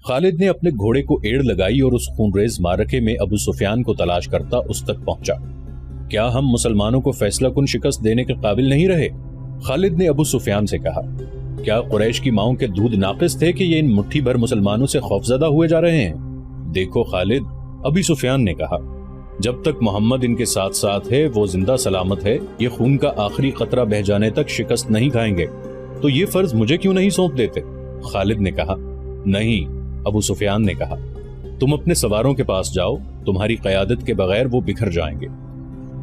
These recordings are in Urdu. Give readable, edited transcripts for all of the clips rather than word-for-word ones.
خالد نے اپنے گھوڑے کو ایڑ لگائی اور اس خونریز معرکے میں ابو سفیان کو تلاش کرتا اس تک پہنچا۔ کیا ہم مسلمانوں کو فیصلہ کن شکست دینے کے قابل نہیں رہے؟ خالد نے ابو سفیان سے کہا۔ کیا قریش کی ماؤں کے دودھ ناقص تھے کہ یہ ان مٹھی بھر مسلمانوں سے خوفزدہ ہوئے جا رہے ہیں؟ دیکھو خالد، ابو سفیان نے کہا، جب تک محمد ان کے ساتھ ساتھ ہے وہ زندہ سلامت ہے، یہ خون کا آخری قطرہ بہہ جانے تک شکست نہیں کھائیں گے، تو یہ فرض مجھے کیوں نہیں سونپ دیتے؟ خالد نے کہا۔ نہیں، ابو سفیان نے کہا، تم اپنے سواروں کے پاس جاؤ، تمہاری قیادت کے بغیر وہ بکھر جائیں گے۔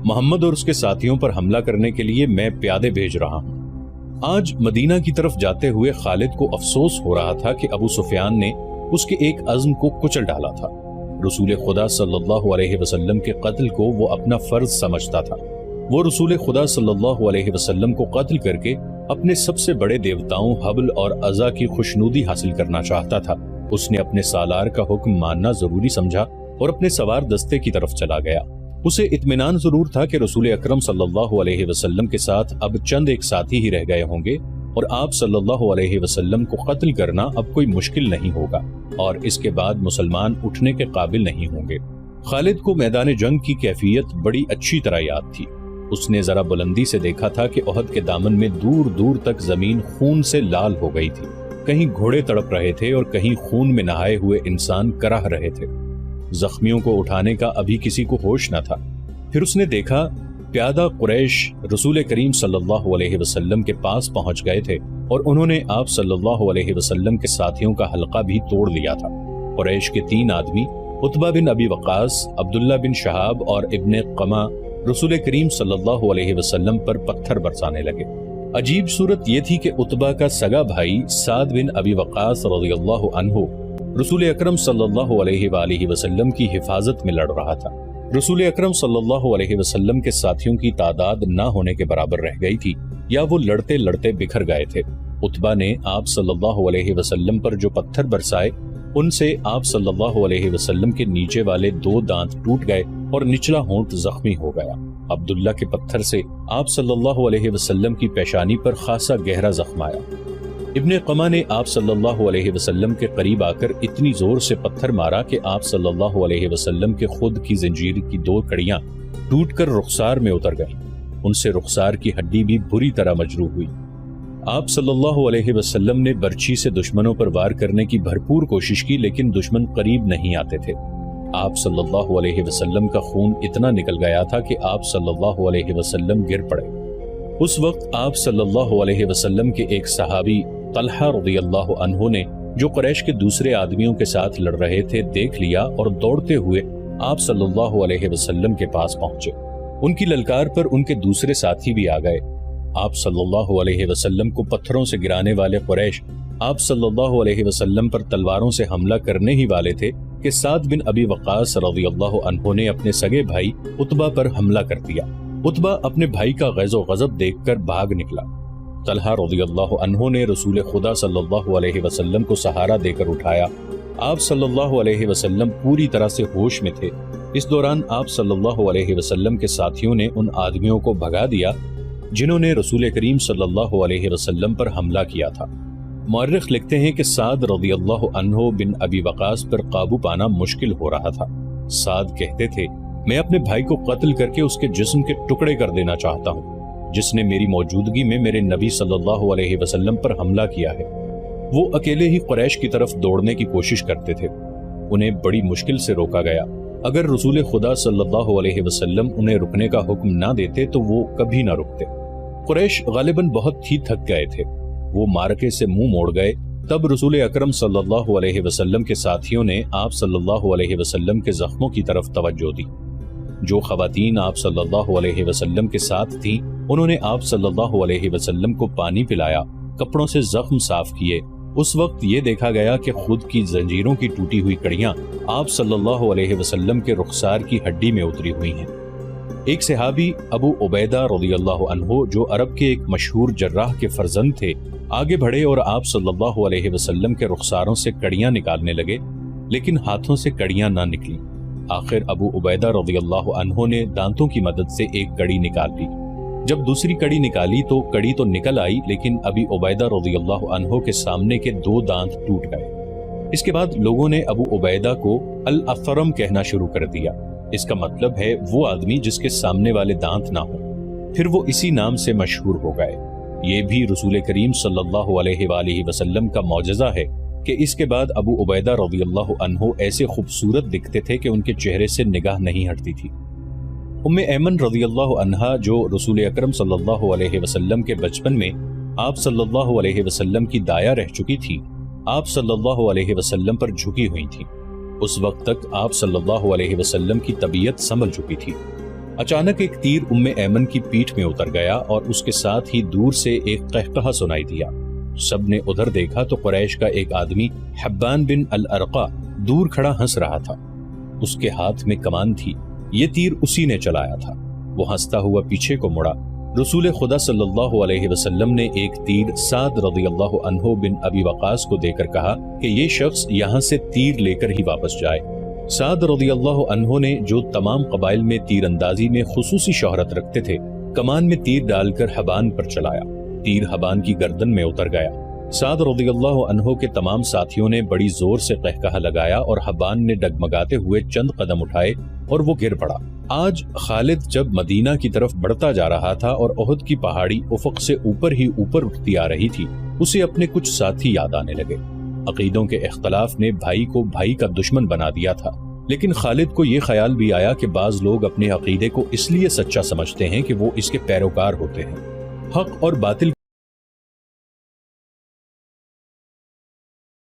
محمد اور اس کے ساتھیوں پر حملہ کرنے کے لیے میں پیادے بھیج رہا ہوں۔ آج مدینہ کی طرف جاتے ہوئے خالد کو افسوس ہو رہا تھا کہ ابو سفیان نے اس کے ایک عزم کو کچل ڈالا تھا۔ رسول خدا صلی اللہ علیہ وسلم کے قتل کو وہ اپنا فرض سمجھتا تھا۔ وہ رسول خدا صلی اللہ علیہ وسلم کو قتل کر کے اپنے سب سے بڑے دیوتاؤں حبل اور عزا کی خوشنودی حاصل کرنا چاہتا تھا۔ اس نے اپنے سالار کا حکم ماننا ضروری سمجھا اور اپنے سوار دستے کی طرف چلا گیا۔ اسے اطمینان ضرور تھا کہ رسول اکرم صلی اللہ علیہ وسلم کے ساتھ اب چند ایک ساتھی ہی رہ گئے ہوں گے اور آپ صلی اللہ علیہ وسلم کو قتل کرنا اب کوئی مشکل نہیں ہوگا اور اس کے بعد مسلمان اٹھنے کے قابل نہیں ہوں گے۔ خالد کو میدان جنگ کی کیفیت بڑی اچھی طرح یاد تھی۔ اس نے ذرا بلندی سے دیکھا تھا کہ احد کے دامن میں دور دور تک زمین خون سے لال ہو گئی تھی۔ کہیں گھوڑے تڑپ رہے تھے اور کہیں خون میں نہائے ہوئے انسان کراہ رہے تھے۔ زخمیوں کو اٹھانے کا ابھی کسی کو ہوش نہ تھا۔ پھر اس نے دیکھا پیادہ قریش رسول کریم صلی اللہ علیہ وسلم کے پاس پہنچ گئے تھے اور انہوں نے آپ صلی اللہ علیہ وسلم کے ساتھیوں کا حلقہ بھی توڑ لیا تھا۔ قریش کے 3 آدمی عتبہ بن ابی وقاص، عبداللہ بن شہاب اور ابن قمہ رسول کریم صلی اللہ علیہ وسلم پر پتھر برسانے لگے۔ عجیب صورت یہ تھی کہ عتبہ کا سگا بھائی سعد بن ابی وقاص رضی اللہ عنہ رسول اکرم صلی اللہ علیہ وآلہ وسلم کی حفاظت میں لڑ رہا تھا۔ رسول اکرم صلی اللہ علیہ وسلم کے ساتھیوں کی تعداد نہ ہونے کے برابر رہ گئی تھی یا وہ لڑتے لڑتے بکھر گئے تھے۔ عتبہ نے آپ صلی اللہ علیہ وسلم پر جو پتھر برسائے ان سے آپ صلی اللہ علیہ وسلم کے نیچے والے 2 دانت ٹوٹ گئے اور نچلا ہونٹ زخمی ہو گیا۔ عبداللہ کے پتھر سے آپ صلی اللہ علیہ وسلم کی پیشانی پر خاصا گہرا زخم آیا۔ ابن قمہ نے آپ صلی اللہ علیہ وسلم کے قریب آ کر اتنی زور سے پتھر مارا کہ آپ صلی اللہ علیہ وسلم کے خود کی زنجیر کی 2 کڑیاں ٹوٹ کر رخسار میں اتر گئیں۔ ان سے رخسار کی ہڈی بھی بری طرح مجروح ہوئی۔ آپ صلی اللہ علیہ وسلم نے برچھی سے دشمنوں پر وار کرنے کی بھرپور کوشش کی لیکن دشمن قریب نہیں آتے تھے۔ آپ صلی اللہ علیہ وسلم کا خون اتنا نکل گیا تھا کہ آپ صلی اللہ علیہ وسلم گر پڑے۔ اس وقت آپ صلی اللہ علیہ وسلم کے ایک صحابی طلحہ رضی اللہ عنہ نے جو قریش کے دوسرے آدمیوں کے ساتھ لڑ رہے تھے دیکھ لیا اور دوڑتے ہوئے آپ صلی اللہ علیہ وسلم کے پاس پہنچے۔ ان کی للکار پر ان کے دوسرے ساتھی بھی آ گئے۔ آپ صلی اللہ علیہ وسلم کو پتھروں سے گرانے والے قریش آپ صلی اللہ علیہ وسلم پر تلواروں سے حملہ کرنے ہی والے تھے کہ سعد بن ابی وقاص رضی اللہ عنہ نے اپنے سگے بھائی عتبہ پر حملہ کر دیا۔ عتبہ اپنے بھائی کا غیظ و غضب دیکھ کر بھاگ نکلا۔ طلحہ رضی اللہ عنہ نے رسول خدا صلی اللہ علیہ وسلم کو سہارا دے کر اٹھایا۔ آپ صلی اللہ علیہ وسلم پوری طرح سے ہوش میں تھے۔ اس دوران آپ صلی اللہ علیہ وسلم کے ساتھیوں نے ان آدمیوں کو بھگا دیا جنہوں نے رسول کریم صلی اللہ علیہ وسلم پر حملہ کیا تھا۔ مورخ لکھتے ہیں کہ سعد رضی اللہ عنہ بن ابی وقاص پر قابو پانا مشکل ہو رہا تھا۔ سعد کہتے تھے، میں اپنے بھائی کو قتل کر کے اس کے جسم کے ٹکڑے کر دینا چاہتا ہوں جس نے میری موجودگی میں میرے نبی صلی اللہ علیہ وسلم پر حملہ کیا ہے۔ وہ اکیلے ہی قریش کی طرف دوڑنے کی کوشش کرتے تھے۔ انہیں بڑی مشکل سے روکا گیا۔ اگر رسول خدا صلی اللہ علیہ وسلم انہیں رکنے کا حکم نہ دیتے تو وہ کبھی نہ رکتے۔ قریش غالباً بہت ہی تھک گئے تھے۔ وہ مارکے سے منہ موڑ گئے۔ تب رسول اکرم صلی اللہ علیہ وسلم کے ساتھیوں نے آپ صلی اللہ علیہ وسلم کے زخموں کی طرف توجہ دی۔ جو خواتین آپ صلی اللہ علیہ وسلم کے ساتھ تھیں انہوں نے آپ صلی اللہ علیہ وسلم کو پانی پلایا، کپڑوں سے زخم صاف کیے۔ اس وقت یہ دیکھا گیا کہ خود کی زنجیروں کی ٹوٹی ہوئی کڑیاں آپ صلی اللہ علیہ وسلم کے رخسار کی ہڈی میں اتری ہوئی ہیں۔ ایک صحابی ابو عبیدہ رضی اللہ عنہ جو عرب کے ایک مشہور جراح کے فرزند تھے آگے بڑھے اور آپ صلی اللہ علیہ وسلم کے رخساروں سے کڑیاں نکالنے لگے لیکن ہاتھوں سے کڑیاں نہ نکلی۔ آخر ابو عبیدہ رضی اللہ عنہ نے دانتوں کی مدد سے ایک کڑی نکال لی۔ جب دوسری کڑی نکالی تو کڑی تو نکل آئی لیکن ابی عبیدہ رضی اللہ عنہ کے سامنے کے 2 دانت ٹوٹ گئے۔ اس کے بعد لوگوں نے ابو عبیدہ کو الاثرم کہنا شروع کر دیا۔ اس کا مطلب ہے وہ آدمی جس کے سامنے والے دانت نہ ہوں۔ پھر وہ اسی نام سے مشہور ہو گئے۔ یہ بھی رسول کریم صلی اللہ علیہ وآلہ وسلم کا معجزہ ہے کہ اس کے بعد ابو عبیدہ رضی اللہ عنہ ایسے خوبصورت دکھتے تھے کہ ان کے چہرے سے نگاہ نہیں ہٹتی تھی۔ ایمن رضی اللہ عنہا جو رسول اکرم صلی اللہ علیہ وسلم کے بچپن میں آپ صلی اللہ علیہ وسلم کی دایا رہ چکی تھی، آپ صلی اللہ علیہ وسلم پر جھکی ہوئی تھی۔ اس وقت تک آپ صلی اللہ علیہ وسلم کی طبیعت سنبھل چکی تھی۔ اچانک ایک تیر ایمن کی پیٹھ میں اتر گیا اور اس کے ساتھ ہی دور سے ایک قہقہہ سنائی دیا۔ سب نے ادھر دیکھا تو قریش کا ایک آدمی حبان بن الارقا دور کھڑا ہنس رہا تھا۔ اس کے ہاتھ میں کمان تھی، یہ تیر اسی نے چلایا تھا۔ وہ ہنستا ہوا پیچھے کو مڑا۔ رسول خدا صلی اللہ علیہ وسلم نے ایک تیر سعد رضی اللہ عنہ بن ابی وقاص کو دے کر کہا کہ یہ شخص یہاں سے تیر لے کر ہی واپس جائے۔ سعد رضی اللہ عنہ نے جو تمام قبائل میں تیر اندازی میں خصوصی شہرت رکھتے تھے، کمان میں تیر ڈال کر حبان پر چلایا۔ تیر حبان کی گردن میں اتر گیا۔ سعد رضی اللہ عنہ کے تمام ساتھیوں نے بڑی زور سے قہقہہ لگایا اور حبان نے ڈگمگاتے ہوئے چند قدم اٹھائے اور وہ گر پڑا۔ آج خالد جب مدینہ کی طرف بڑھتا جا رہا تھا اور احد کی پہاڑی افق سے اوپر ہی اوپر اٹھتی آ رہی تھی، اسے اپنے کچھ ساتھی یاد آنے لگے۔ عقیدوں کے اختلاف نے بھائی کو بھائی کا دشمن بنا دیا تھا، لیکن خالد کو یہ خیال بھی آیا کہ بعض لوگ اپنے عقیدے کو اس لیے سچا سمجھتے ہیں کہ وہ اس کے پیروکار ہوتے ہیں۔ حق اور باطل